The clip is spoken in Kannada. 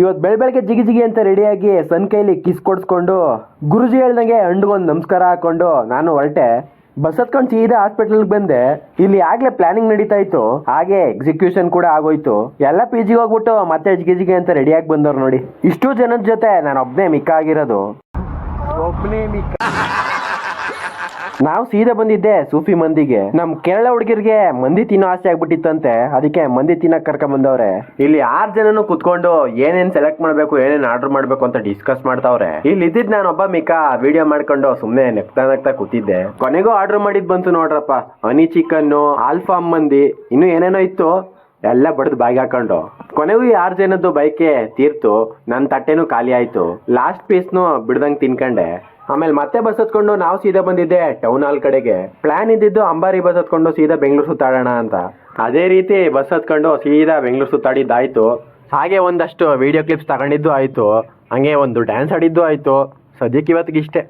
ಇವತ್ತು ಬೆಳಗ್ಗೆ ಜಿಗಿ ಜಿಗಿ ಅಂತ ರೆಡಿಯಾಗಿ ಸನ್ ಕೈಲಿ ಕಿಸ್ ಕೊಡ್ಸ್ಕೊಂಡು ಗುರುಜಿ ಹೇಳ್ದಂಗೆ ಹಂಡ್ಗೊಂದು ನಮಸ್ಕಾರ ಹಾಕೊಂಡು ನಾನು ಹೊರಟೆ. ಬಸ್ ಹತ್ಕೊಂಡು ಸೀದಾ ಹಾಸ್ಪಿಟಲ್ಗೆ ಬಂದೆ. ಇಲ್ಲಿ ಆಗ್ಲೇ ಪ್ಲಾನಿಂಗ್ ನಡೀತಾ ಇತ್ತು, ಹಾಗೆ ಎಕ್ಸಿಕ್ಯೂಷನ್ ಕೂಡ ಆಗೋಯ್ತು. ಎಲ್ಲ ಪಿ ಜಿಗೆ ಹೋಗ್ಬಿಟ್ಟು ಮತ್ತೆ ಜಿಗಿ ಜಿಗಿ ಅಂತ ರೆಡಿಯಾಗಿ ಬಂದವ್ರು ನೋಡಿ. ಇಷ್ಟು ಜನದ ಜೊತೆ ನಾನು ಒಬ್ಬನೇ ಮಿಕ್ಕ ಆಗಿರೋದು. ನಾವು ಸೀದಾ ಬಂದಿದ್ದೆ ಸೂಫಿ ಮಂದಿಗೆ. ನಮ್ ಕೇರಳ ಹುಡುಗಿರ್ಗೆ ಮಂದಿ ತಿನ್ನೋ ಆಸೆ ಆಗ್ಬಿಟ್ಟಿತ್ತಂತೆ, ಅದಕ್ಕೆ ಮಂದಿ ತಿನ್ನಕ್ ಕರ್ಕೊಂಡ್ ಬಂದವ್ರೆ. ಇಲ್ಲಿ 6 ಜನನು ಕುತ್ಕೊಂಡು ಏನೇನ್ ಸೆಲೆಕ್ಟ್ ಮಾಡ್ಬೇಕು, ಏನೇನ್ ಆರ್ಡರ್ ಮಾಡ್ಬೇಕು ಅಂತ ಡಿಸ್ಕಸ್ ಮಾಡ್ತಾವ್ರೆ. ಇಲ್ಲಿ ಇದ್ದಿದ್ ನಾನು ಒಬ್ಬ ಮಿಕ್ಕ ವಿಡಿಯೋ ಮಾಡ್ಕೊಂಡು ಸುಮ್ನೆ ನಗ್ತಾ ಕೂತಿದ್ದೆ. ಕೊನೆಗೂ ಆರ್ಡರ್ ಮಾಡಿದ್ ಬಂತು ನೋಡ್ರಪ್ಪ, ಹನಿ ಚಿಕನ್, ಆಲ್ಫಾಮ್ ಮಂದಿ, ಇನ್ನು ಏನೇನೋ ಇತ್ತು. ಎಲ್ಲ ಬಡ್ದು ಬಾಯಿಗೆ ಹಾಕೊಂಡು ಕೊನೆಗೂ ಈ 6 ಜನದ್ದು ಬೈಕೆ ತೀರ್ತು. ನನ್ನ ತಟ್ಟೆನೂ ಖಾಲಿ ಆಯ್ತು. ಲಾಸ್ಟ್ ಪೀಸ್ನು ಬಿಡ್ದಂಗ್ ತಿನ್ಕಂಡೆ. ಆಮೇಲೆ ಮತ್ತೆ ಬಸ್ ಹತ್ಕೊಂಡು ನಾವು ಸೀದಾ ಬಂದಿದ್ದೆ ಟೌನ್ ಹಾಲ್ ಕಡೆಗೆ. ಪ್ಲಾನ್ ಇದ್ದಿದ್ದು ಅಂಬಾರಿ ಬಸ್ ಹತ್ಕೊಂಡು ಸೀದಾ ಬೆಂಗಳೂರು ಸುತ್ತಾಡೋಣ ಅಂತ. ಅದೇ ರೀತಿ ಬಸ್ ಹತ್ಕೊಂಡು ಸೀದಾ ಬೆಂಗಳೂರು ಸುತ್ತಾಡಿದ್ದಾಯ್ತು. ಹಾಗೆ ಒಂದಷ್ಟು ವಿಡಿಯೋ ಕ್ಲಿಪ್ಸ್ ತಗೊಂಡಿದ್ದು ಆಯ್ತು, ಹಂಗೆ ಒಂದು ಡ್ಯಾನ್ಸ್ ಆಡಿದ್ದು ಆಯ್ತು. ಸದ್ಯಕ್ಕೆ ಇವತ್ತಿಗೆ ಇಷ್ಟೇ.